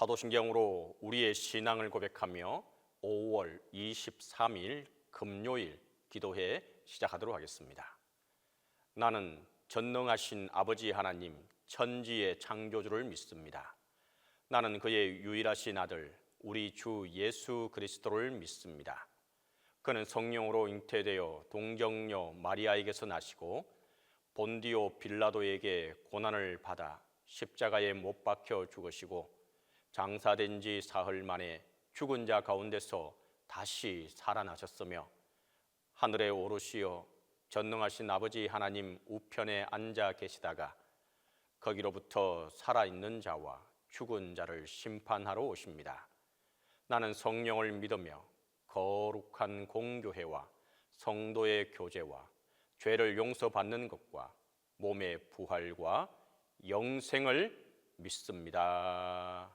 사도신경으로 우리의 신앙을 고백하며 5월 23일 금요일 기도회 시작하도록 하겠습니다. 나는 전능하신 아버지 하나님 천지의 창조주를 믿습니다. 나는 그의 유일하신 아들 우리 주 예수 그리스도를 믿습니다. 그는 성령으로 잉태되어 동정녀 마리아에게서 나시고 본디오 빌라도에게 고난을 받아 십자가에 못 박혀 죽으시고 장사된 지 사흘 만에 죽은 자 가운데서 다시 살아나셨으며 하늘에 오르시어 전능하신 아버지 하나님 우편에 앉아 계시다가 거기로부터 살아있는 자와 죽은 자를 심판하러 오십니다. 나는 성령을 믿으며 거룩한 공교회와 성도의 교제와 죄를 용서받는 것과 몸의 부활과 영생을 믿습니다.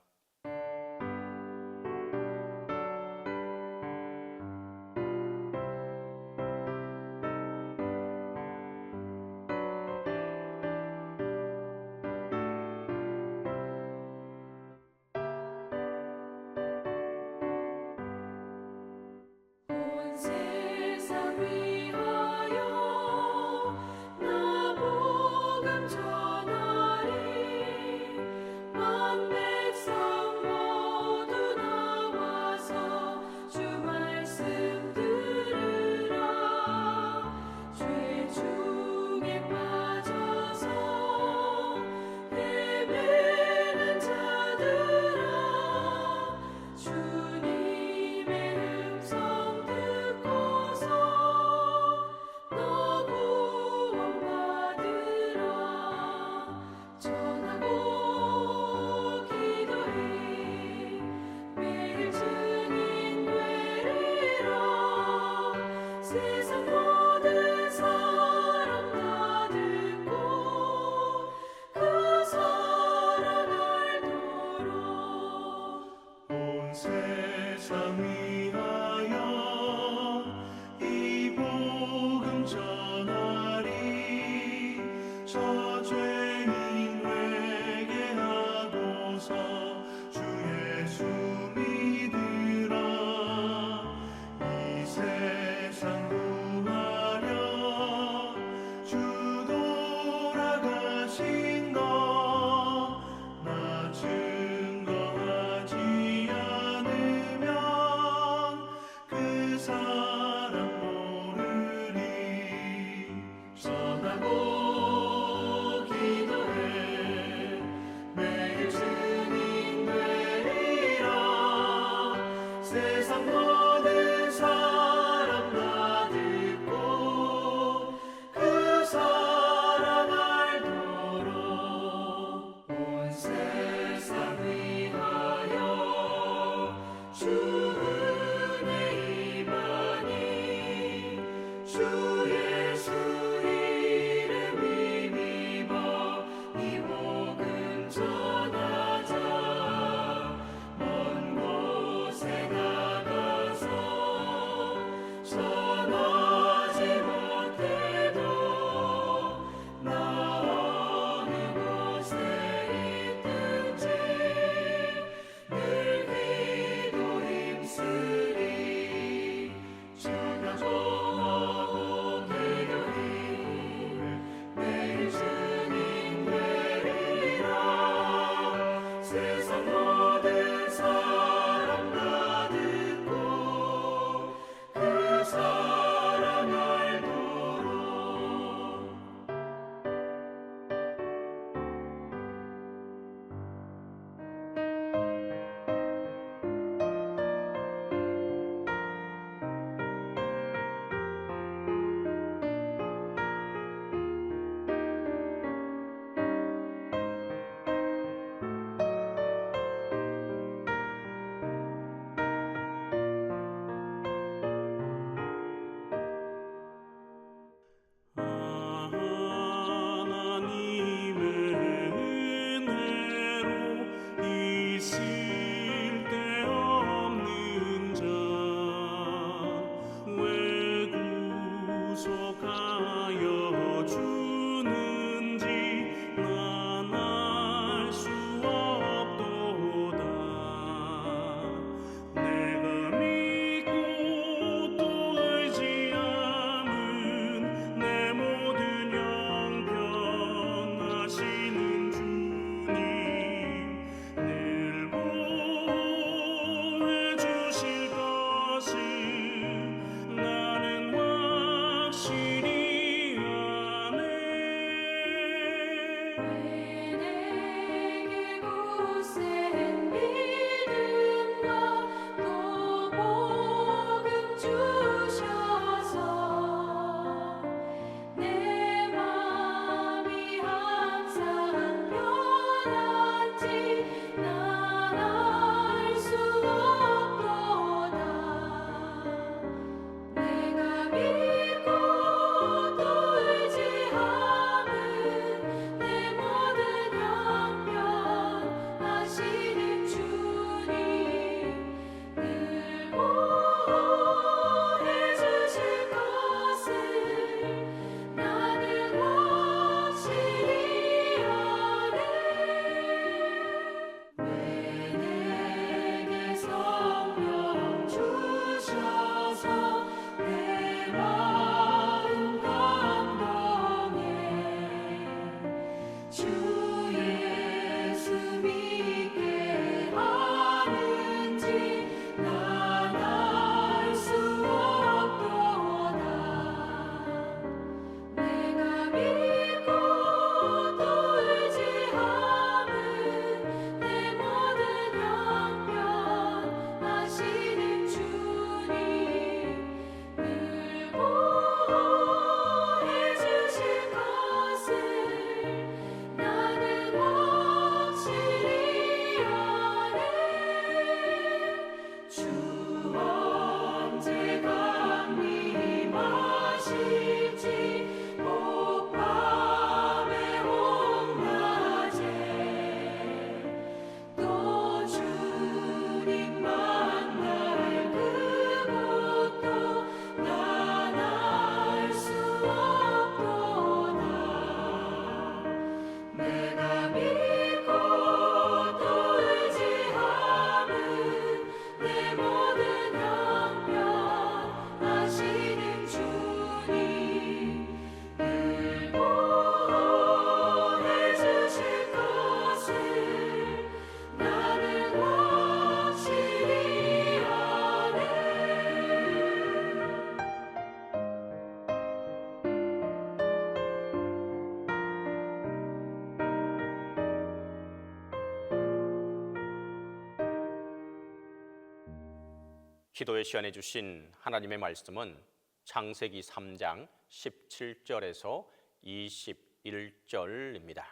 기도의 시간에 주신 하나님의 말씀은 창세기 3장 17절에서 21절입니다.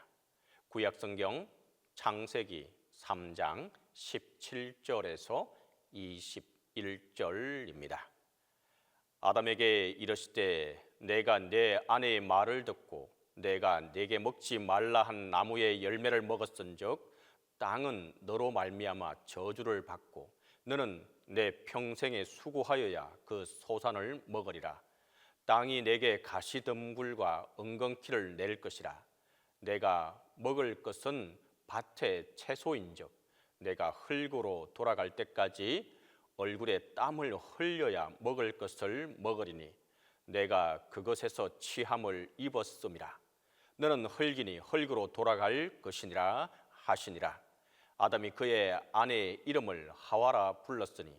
구약성경 창세기 3장 17절에서 21절입니다. 아담에게 이르시되 내가 내 아내의 말을 듣고 내가 내게 먹지 말라 한 나무의 열매를 먹었은즉 땅은 너로 말미암아 저주를 받고 너는 내 평생에 수고하여야 그 소산을 먹으리라. 땅이 내게 가시덤굴과 엉겅퀴를 낼 것이라. 내가 먹을 것은 밭의 채소인즉 내가 흙으로 돌아갈 때까지 얼굴에 땀을 흘려야 먹을 것을 먹으리니 내가 그것에서 취함을 입었음이라. 너는 흙이니 흙으로 돌아갈 것이니라 하시니라. 아담이 그의 아내의 이름을 하와라 불렀으니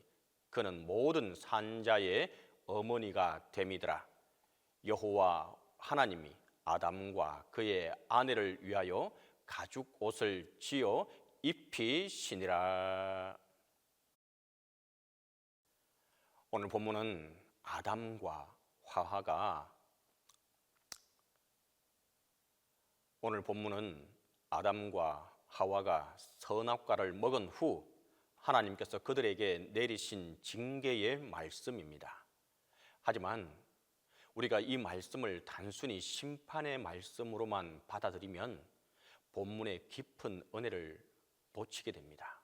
그는 모든 산자의 어머니가 됨이더라. 여호와 하나님이 아담과 그의 아내를 위하여 가죽 옷을 지어 입히시니라. 오늘 본문은 아담과 하와가 선악과를 먹은 후 하나님께서 그들에게 내리신 징계의 말씀입니다. 하지만 우리가 이 말씀을 단순히 심판의 말씀으로만 받아들이면 본문의 깊은 은혜를 놓치게 됩니다.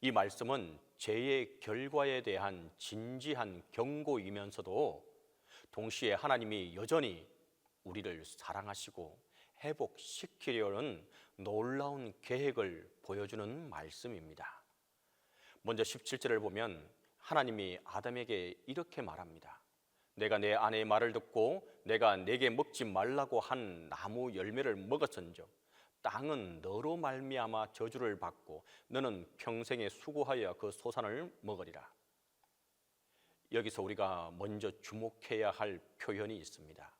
이 말씀은 죄의 결과에 대한 진지한 경고이면서도 동시에 하나님이 여전히 우리를 사랑하시고 회복시키려는 놀라운 계획을 보여주는 말씀입니다. 먼저 17절을 보면 하나님이 아담에게 이렇게 말합니다. 내가 내 아내의 말을 듣고 내가 내게 먹지 말라고 한 나무 열매를 먹었은즉 땅은 너로 말미암아 저주를 받고 너는 평생에 수고하여 그 소산을 먹으리라. 여기서 우리가 먼저 주목해야 할 표현이 있습니다.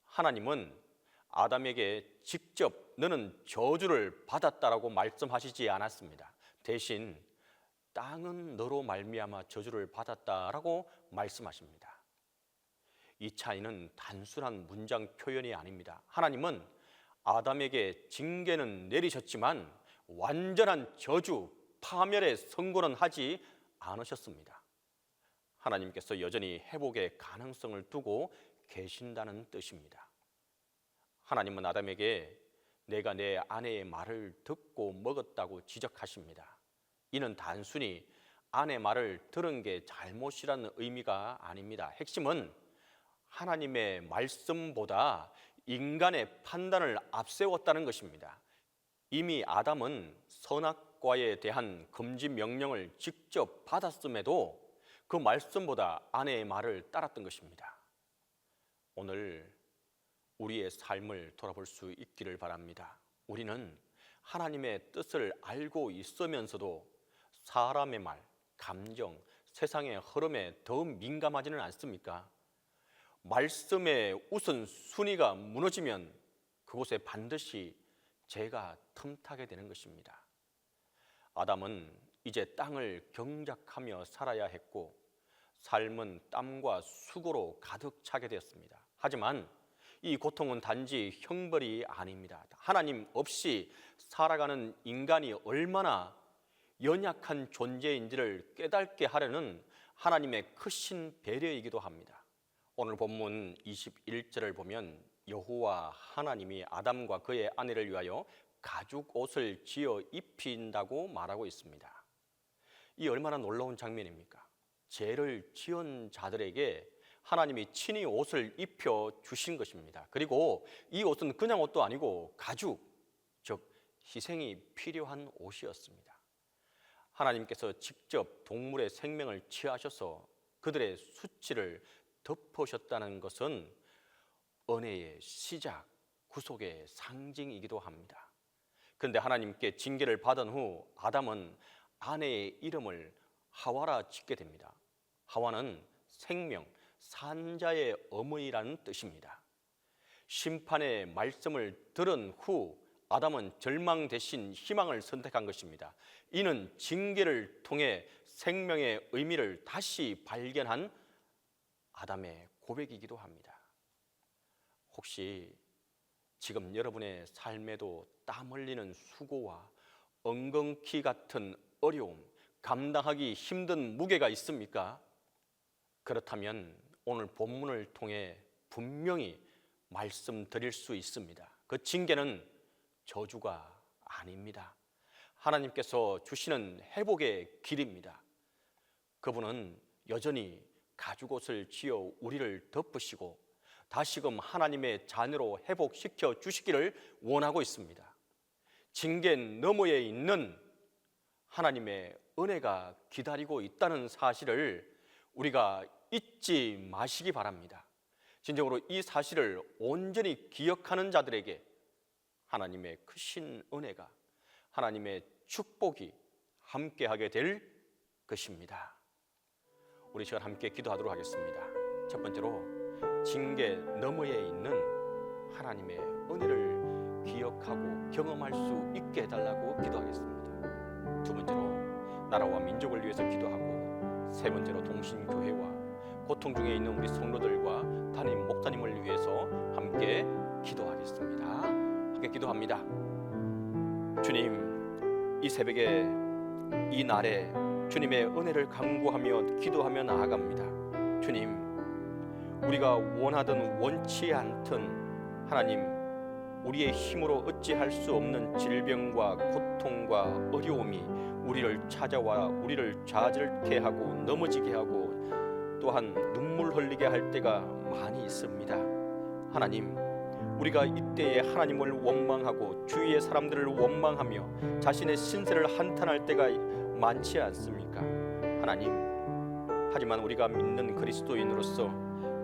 하나님은 아담에게 직접 너는 저주를 받았다라고 말씀하시지 않았습니다. 대신 땅은 너로 말미암아 저주를 받았다라고 말씀하십니다. 이 차이는 단순한 문장 표현이 아닙니다. 하나님은 아담에게 징계는 내리셨지만 완전한 저주, 파멸의 선고는 하지 않으셨습니다. 하나님께서 여전히 회복의 가능성을 두고 계신다는 뜻입니다. 하나님은 아담에게 내가 내 아내의 말을 듣고 먹었다고 지적하십니다. 이는 단순히 아내 말을 들은 게 잘못이라는 의미가 아닙니다. 핵심은 하나님의 말씀보다 인간의 판단을 앞세웠다는 것입니다. 이미 아담은 선악과에 대한 금지 명령을 직접 받았음에도 그 말씀보다 아내의 말을 따랐던 것입니다. 오늘 우리의 삶을 돌아볼 수 있기를 바랍니다. 우리는 하나님의 뜻을 알고 있으면서도 사람의 말, 감정, 세상의 흐름에 더 민감하지는 않습니까? 말씀의 우선순위가 무너지면 그곳에 반드시 죄가 틈타게 되는 것입니다. 아담은 이제 땅을 경작하며 살아야 했고 삶은 땀과 수고로 가득 차게 되었습니다. 하지만 이 고통은 단지 형벌이 아닙니다. 하나님 없이 살아가는 인간이 얼마나 연약한 존재인지를 깨닫게 하려는 하나님의 크신 배려이기도 합니다. 오늘 본문 21절을 보면 여호와 하나님이 아담과 그의 아내를 위하여 가죽 옷을 지어 입힌다고 말하고 있습니다. 이 얼마나 놀라운 장면입니까? 죄를 지은 자들에게 하나님이 친히 옷을 입혀 주신 것입니다. 그리고 이 옷은 그냥 옷도 아니고 가죽, 즉 희생이 필요한 옷이었습니다. 하나님께서 직접 동물의 생명을 취하셔서 그들의 수치를 덮으셨다는 것은 은혜의 시작, 구속의 상징이기도 합니다. 그런데 하나님께 징계를 받은 후 아담은 아내의 이름을 하와라 짓게 됩니다. 하와는 생명, 산자의 어머니라는 뜻입니다. 심판의 말씀을 들은 후 아담은 절망 대신 희망을 선택한 것입니다. 이는 징계를 통해 생명의 의미를 다시 발견한 아담의 고백이기도 합니다. 혹시 지금 여러분의 삶에도 땀 흘리는 수고와 엉겅퀴 같은 어려움, 감당하기 힘든 무게가 있습니까? 그렇다면 오늘 본문을 통해 분명히 말씀드릴 수 있습니다. 그 징계는 저주가 아닙니다. 하나님께서 주시는 회복의 길입니다. 그분은 여전히 가죽옷을 지어 우리를 덮으시고 다시금 하나님의 자녀로 회복시켜 주시기를 원하고 있습니다. 징계 너머에 있는 하나님의 은혜가 기다리고 있다는 사실을 우리가 잊지 마시기 바랍니다. 진정으로 이 사실을 온전히 기억하는 자들에게 하나님의 크신 은혜가, 하나님의 축복이 함께하게 될 것입니다. 우리 시간 함께 기도하도록 하겠습니다. 첫 번째로 징계 너머에 있는 하나님의 은혜를 기억하고 경험할 수 있게 해달라고 기도하겠습니다. 두 번째로 나라와 민족을 위해서 기도하고, 세 번째로 동신교회와 고통 중에 있는 우리 성도들과 담임 목사님을 위해서 함께 기도하겠습니다. 함께 기도합니다. 주님, 이 새벽에 이 날에 주님의 은혜를 간구하며 기도하며 나아갑니다. 주님, 우리가 원하든 원치 않든 하나님, 우리의 힘으로 어찌할 수 없는 질병과 고통과 어려움이 우리를 찾아와 우리를 좌절케 하고 넘어지게 하고 또한 눈물 흘리게 할 때가 많이 있습니다. 하나님, 우리가 이때에 하나님을 원망하고 주위의 사람들을 원망하며 자신의 신세를 한탄할 때가 많지 않습니까? 하나님, 하지만 우리가 믿는 그리스도인으로서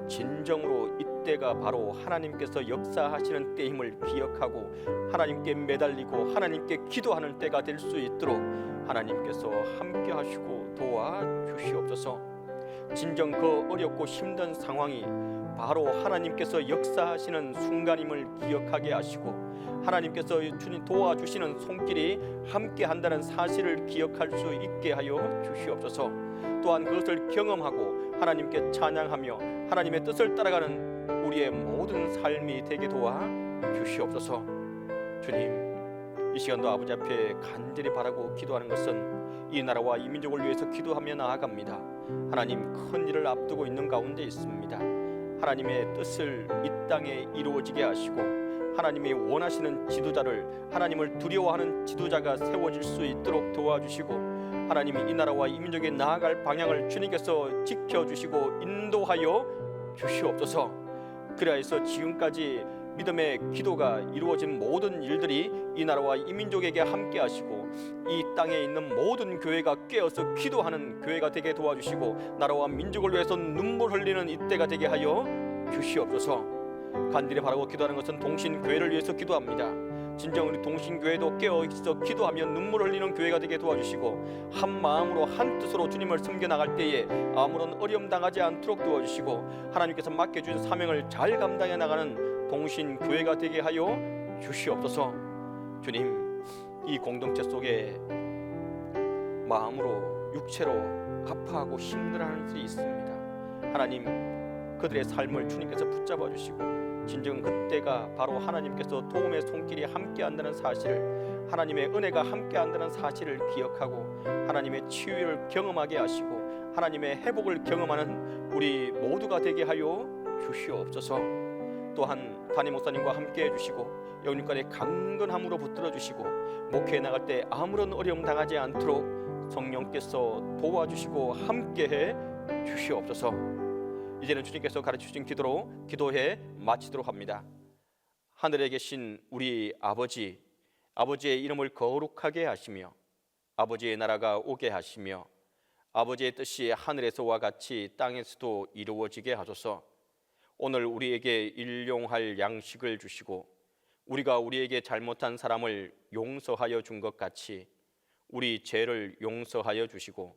진정으로 이때가 바로 하나님께서 역사하시는 때임을 기억하고 하나님께 매달리고 하나님께 기도하는 때가 될 수 있도록 하나님께서 함께 하시고 도와주시옵소서. 진정 그 어렵고 힘든 상황이 바로 하나님께서 역사하시는 순간임을 기억하게 하시고 하나님께서 주님 도와주시는 손길이 함께 한다는 사실을 기억할 수 있게 하여 주시옵소서. 또한 그것을 경험하고 하나님께 찬양하며 하나님의 뜻을 따라가는 우리의 모든 삶이 되게 도와 주시옵소서. 주님, 이 시간도 아버지 앞에 간절히 바라고 기도하는 것은 이 나라와 이 민족을 위해서 기도하며 나아갑니다. 하나님, 큰 일을 앞두고 있는 가운데 있습니다. 하나님의 뜻을 이 땅에 이루어지게 하시고 하나님이 원하시는 지도자를, 하나님을 두려워하는 지도자가 세워질 수 있도록 도와주시고 하나님이 이 나라와 이 민족에 나아갈 방향을 주님께서 지켜주시고 인도하여 주시옵소서. 그리하여서 지금까지 믿음의 기도가 이루어진 모든 일들이 이 나라와 이 민족에게 함께 하시고 이 땅에 있는 모든 교회가 깨어서 기도하는 교회가 되게 도와주시고 나라와 민족을 위해서 눈물 흘리는 이때가 되게 하여 주시옵소서. 간절히 바라고 기도하는 것은 동신교회를 위해서 기도합니다. 진정 우리 동신교회도 깨어있어 기도하며 눈물 흘리는 교회가 되게 도와주시고 한 마음으로 한 뜻으로 주님을 섬겨나갈 때에 아무런 어려움 당하지 않도록 도와주시고 하나님께서 맡겨준 사명을 잘 감당해 나가는 동신교회가 되게 하여 주시옵소서. 주님, 이 공동체 속에 마음으로 육체로 아파하고 힘들어하는 일이 있습니다. 하나님, 그들의 삶을 주님께서 붙잡아 주시고 진정 그때가 바로 하나님께서 도움의 손길이 함께한다는 사실을, 하나님의 은혜가 함께한다는 사실을 기억하고 하나님의 치유를 경험하게 하시고 하나님의 회복을 경험하는 우리 모두가 되게 하여 주시옵소서. 또한 담임 목사님과 함께 해주시고 영육간의 강건함으로 붙들어 주시고 목회에 나갈 때 아무런 어려움 당하지 않도록 성령께서 도와주시고 함께해 주시옵소서. 이제는 주님께서 가르치신 기도로 기도해 마치도록 합니다. 하늘에 계신 우리 아버지, 아버지의 이름을 거룩하게 하시며 아버지의 나라가 오게 하시며 아버지의 뜻이 하늘에서와 같이 땅에서도 이루어지게 하소서. 오늘 우리에게 일용할 양식을 주시고 우리가 우리에게 잘못한 사람을 용서하여 준 것 같이 우리 죄를 용서하여 주시고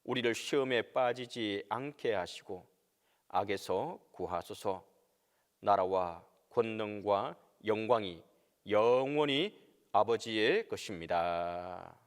우리를 시험에 빠지지 않게 하시고 악에서 구하소서. 나라와 권능과 영광이 영원히 아버지의 것입니다.